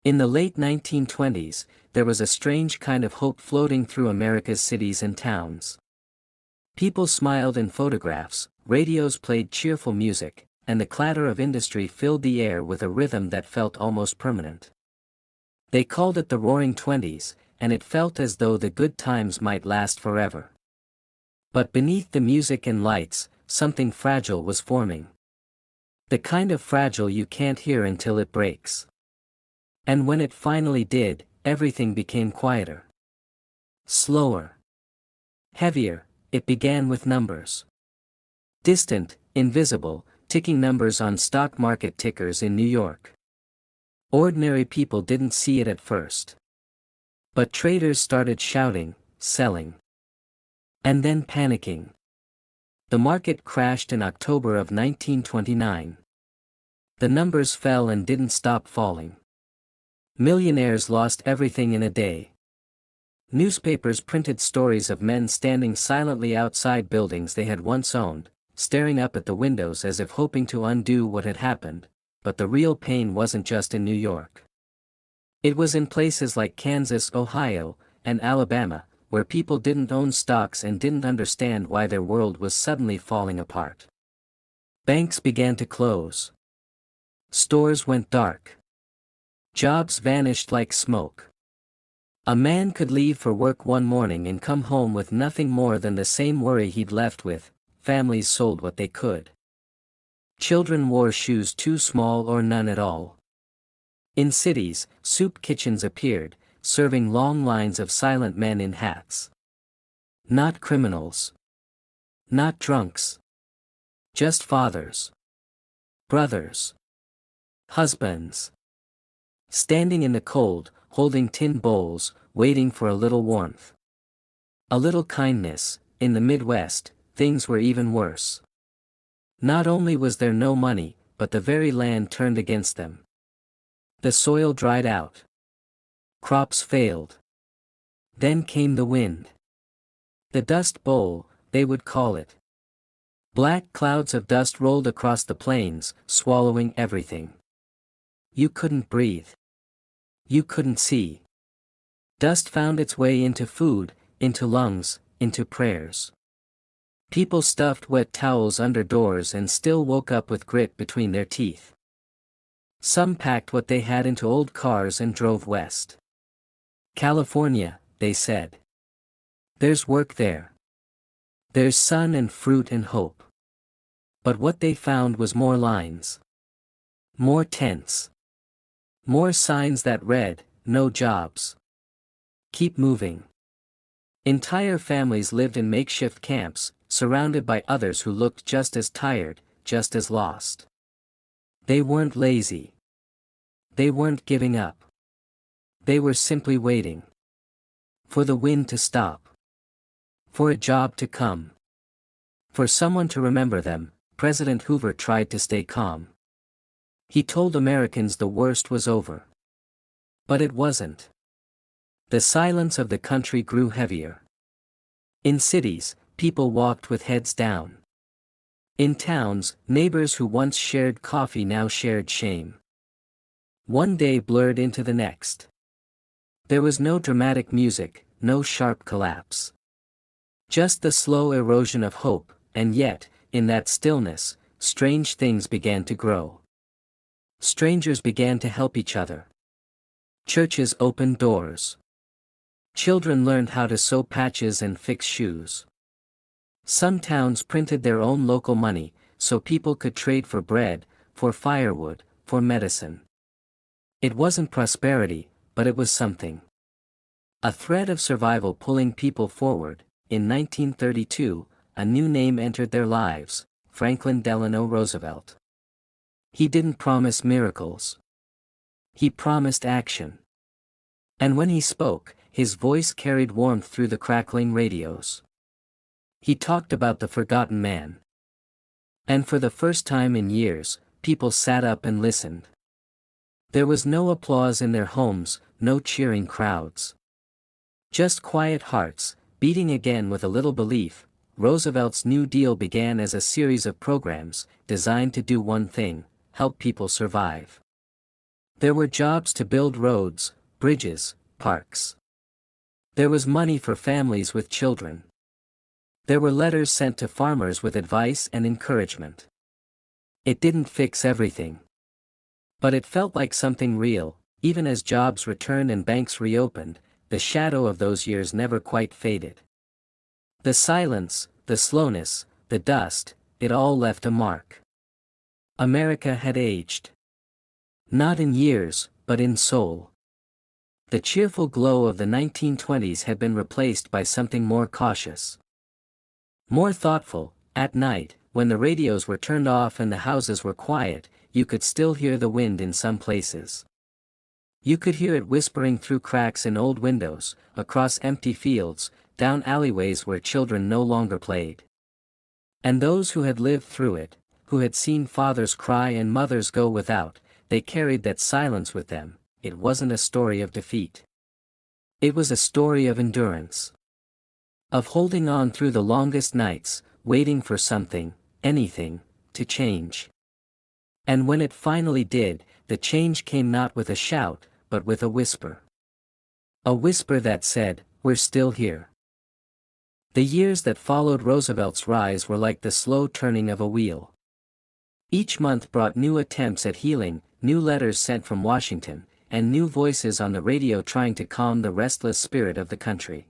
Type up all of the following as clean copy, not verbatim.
In the late 1920s, there was a strange kind of hope floating through America's cities and towns. People smiled in photographs, radios played cheerful music, and the clatter of industry filled the air with a rhythm that felt almost permanent. They called it the Roaring Twenties, and it felt as though the good times might last forever. But beneath the music and lights, something fragile was forming. The kind of fragile you can't hear until it breaks. And when it finally did, everything became quieter. Slower. Heavier. It began with numbers. Distant, invisible, ticking numbers on stock market tickers in New York. Ordinary people didn't see it at first. But traders started shouting, selling. And then panicking. The market crashed in October of 1929. The numbers fell and didn't stop falling. Millionaires lost everything in a day. Newspapers printed stories of men standing silently outside buildings they had once owned, staring up at the windows as if hoping to undo what had happened, but the real pain wasn't just in New York. It was in places like Kansas, Ohio, and Alabama, where people didn't own stocks and didn't understand why their world was suddenly falling apart. Banks began to close. Stores went dark. Jobs vanished like smoke. A man could leave for work one morning and come home with nothing more than the same worry he'd left with. Families sold what they could. Children wore shoes too small or none at all. In cities, soup kitchens appeared, serving long lines of silent men in hats. Not criminals. Not drunks. Just fathers. Brothers. Husbands. Standing in the cold, holding tin bowls, waiting for a little warmth. A little kindness. In the Midwest, things were even worse. Not only was there no money, but the very land turned against them. The soil dried out. Crops failed. Then came the wind. The Dust Bowl, they would call it. Black clouds of dust rolled across the plains, swallowing everything. You couldn't breathe. You couldn't see. Dust found its way into food, into lungs, into prayers. People stuffed wet towels under doors and still woke up with grit between their teeth. Some packed what they had into old cars and drove west. California, they said. There's work there. There's sun and fruit and hope. But what they found was more lines. More tents. More signs that read, no jobs. Keep moving. Entire families lived in makeshift camps, surrounded by others who looked just as tired, just as lost. They weren't lazy. They weren't giving up. They were simply waiting. For the wind to stop. For a job to come. For someone to remember them. President Hoover tried to stay calm. He told Americans the worst was over. But it wasn't. The silence of the country grew heavier. In cities, people walked with heads down. In towns, neighbors who once shared coffee now shared shame. One day blurred into the next. There was no dramatic music, no sharp collapse. Just the slow erosion of hope, and yet, in that stillness, strange things began to grow. Strangers began to help each other. Churches opened doors. Children learned how to sew patches and fix shoes. Some towns printed their own local money, so people could trade for bread, for firewood, for medicine. It wasn't prosperity, but it was something. A thread of survival pulling people forward. In 1932, a new name entered their lives, Franklin Delano Roosevelt. He didn't promise miracles. He promised action. And when he spoke, his voice carried warmth through the crackling radios. He talked about the forgotten man. And for the first time in years, people sat up and listened. There was no applause in their homes, no cheering crowds. Just quiet hearts, beating again with a little belief. Roosevelt's New Deal began as a series of programs, designed to do one thing: help people survive. There were jobs to build roads, bridges, parks. There was money for families with children. There were letters sent to farmers with advice and encouragement. It didn't fix everything. But it felt like something real. Even as jobs returned and banks reopened, the shadow of those years never quite faded. The silence, the slowness, the dust, it all left a mark. America had aged. Not in years, but in soul. The cheerful glow of the 1920s had been replaced by something more cautious. More thoughtful. At night, when the radios were turned off and the houses were quiet, you could still hear the wind in some places. You could hear it whispering through cracks in old windows, across empty fields, down alleyways where children no longer played. And those who had lived through it, who had seen fathers cry and mothers go without, they carried that silence with them. It wasn't a story of defeat. It was a story of endurance. Of holding on through the longest nights, waiting for something, anything, to change. And when it finally did, the change came not with a shout, but with a whisper. A whisper that said, "We're still here." The years that followed Roosevelt's rise were like the slow turning of a wheel. Each month brought new attempts at healing, new letters sent from Washington, and new voices on the radio trying to calm the restless spirit of the country.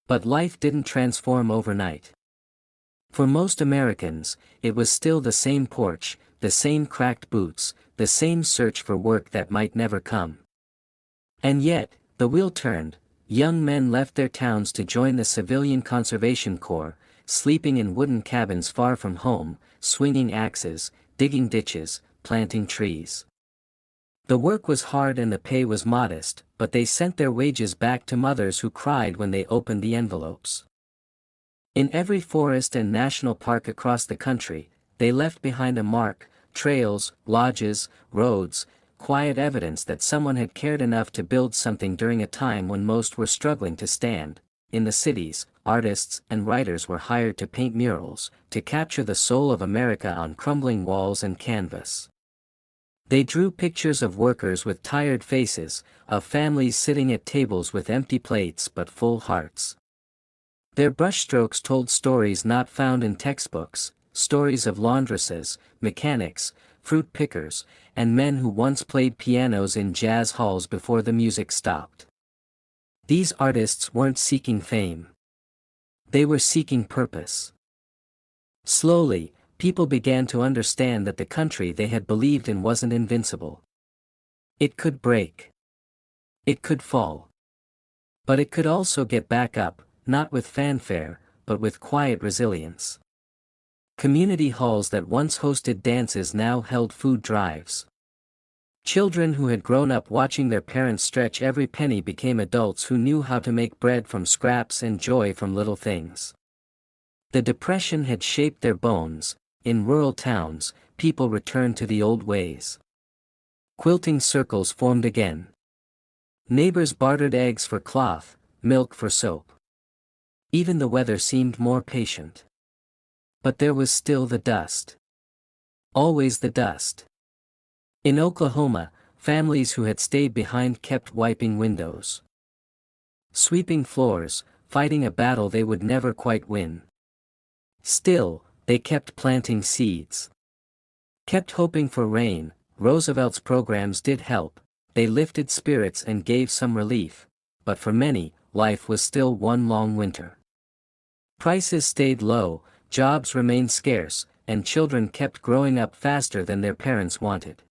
But life didn't transform overnight. For most Americans, it was still the same porch, the same cracked boots, the same search for work that might never come. And yet, the wheel turned. Young men left their towns to join the Civilian Conservation Corps, sleeping in wooden cabins far from home, swinging axes, digging ditches, planting trees. The work was hard and the pay was modest, but they sent their wages back to mothers who cried when they opened the envelopes. In every forest and national park across the country, they left behind a mark, trails, lodges, roads, quiet evidence that someone had cared enough to build something during a time when most were struggling to stand. In the cities, artists and writers were hired to paint murals, to capture the soul of America on crumbling walls and canvas. They drew pictures of workers with tired faces, of families sitting at tables with empty plates but full hearts. Their brushstrokes told stories not found in textbooks, stories of laundresses, mechanics, fruit pickers, and men who once played pianos in jazz halls before the music stopped. These artists weren't seeking fame. They were seeking purpose. Slowly, people began to understand that the country they had believed in wasn't invincible. It could break. It could fall. But it could also get back up, not with fanfare, but with quiet resilience. Community halls that once hosted dances now held food drives. Children who had grown up watching their parents stretch every penny became adults who knew how to make bread from scraps and joy from little things. The Depression had shaped their bones. In rural towns, people returned to the old ways. Quilting circles formed again. Neighbors bartered eggs for cloth, milk for soap. Even the weather seemed more patient. But there was still the dust. Always the dust. In Oklahoma, families who had stayed behind kept wiping windows, sweeping floors, fighting a battle they would never quite win. Still, they kept planting seeds. Kept hoping for rain. Roosevelt's programs did help, they lifted spirits and gave some relief, but for many, life was still one long winter. Prices stayed low, jobs remained scarce, and children kept growing up faster than their parents wanted.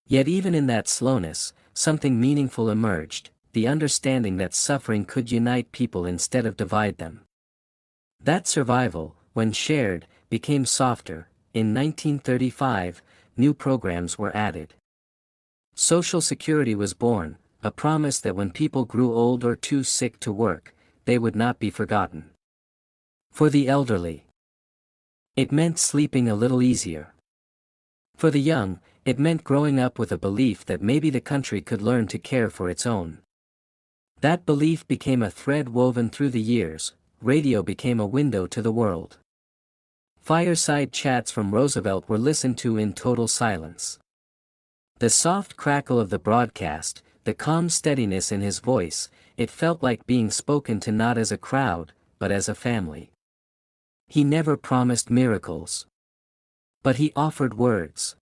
Yet even in that slowness, something meaningful emerged, the understanding that suffering could unite people instead of divide them. That survival, when shared, became softer. In 1935, new programs were added. Social Security was born, a promise that when people grew old or too sick to work, they would not be forgotten. For the elderly, it meant sleeping a little easier. For the young, it meant growing up with a belief that maybe the country could learn to care for its own. That belief became a thread woven through the years. Radio became a window to the world. Fireside chats from Roosevelt were listened to in total silence. The soft crackle of the broadcast, the calm steadiness in his voice, it felt like being spoken to not as a crowd, but as a family. He never promised miracles. But he offered words.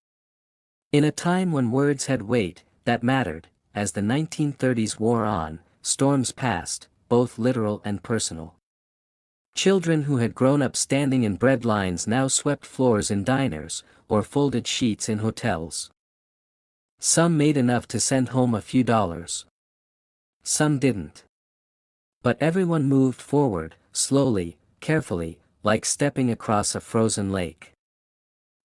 In a time when words had weight, that mattered, as the 1930s wore on, storms passed, both literal and personal. Children who had grown up standing in bread lines now swept floors in diners, or folded sheets in hotels. Some made enough to send home a few dollars. Some didn't. But everyone moved forward, slowly, carefully, like stepping across a frozen lake.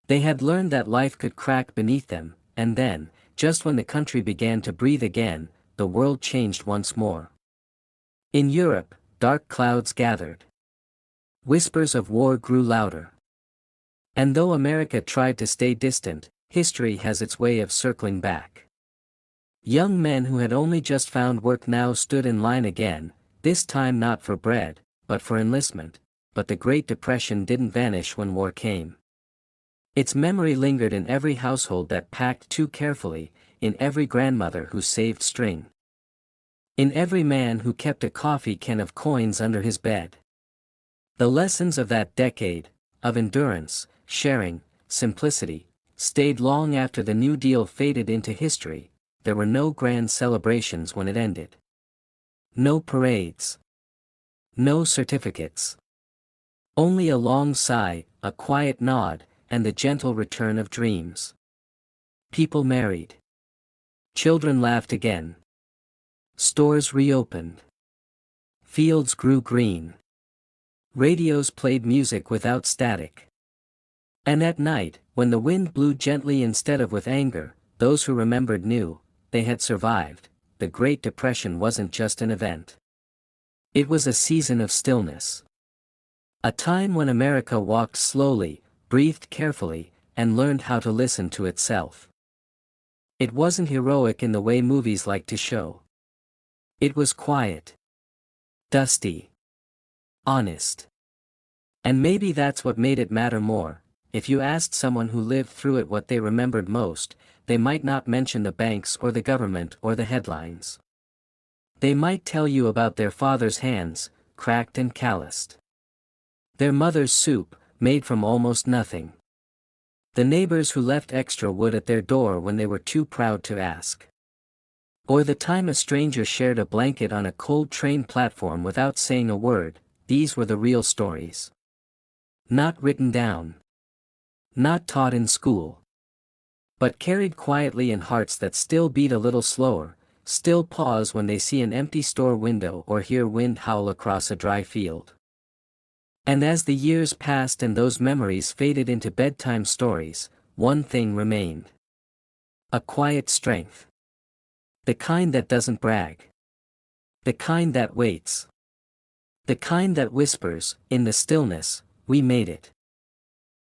They had learned that life could crack beneath them, and then, just when the country began to breathe again, the world changed once more. In Europe, dark clouds gathered. Whispers of war grew louder. And though America tried to stay distant, history has its way of circling back. Young men who had only just found work now stood in line again, this time not for bread, but for enlistment, but the Great Depression didn't vanish when war came. Its memory lingered in every household that packed too carefully, in every grandmother who saved string. In every man who kept a coffee can of coins under his bed. The lessons of that decade, of endurance, sharing, simplicity, stayed long after the New Deal faded into history. There were no grand celebrations when it ended. No parades. No certificates. Only a long sigh, a quiet nod, and the gentle return of dreams. People married. Children laughed again. Stores reopened. Fields grew green. Radios played music without static. And at night, when the wind blew gently instead of with anger, those who remembered knew, they had survived. The Great Depression wasn't just an event. It was a season of stillness. A time when America walked slowly, breathed carefully, and learned how to listen to itself. It wasn't heroic in the way movies like to show. It was quiet. Dusty. Honest. And maybe that's what made it matter more. If you asked someone who lived through it what they remembered most, they might not mention the banks or the government or the headlines. They might tell you about their father's hands, cracked and calloused. Their mother's soup, made from almost nothing. The neighbors who left extra wood at their door when they were too proud to ask. Or the time a stranger shared a blanket on a cold train platform without saying a word. These were the real stories. Not written down. Not taught in school. But carried quietly in hearts that still beat a little slower, still pause when they see an empty store window or hear wind howl across a dry field. And as the years passed and those memories faded into bedtime stories, one thing remained. A quiet strength. The kind that doesn't brag. The kind that waits. The kind that whispers, in the stillness, we made it.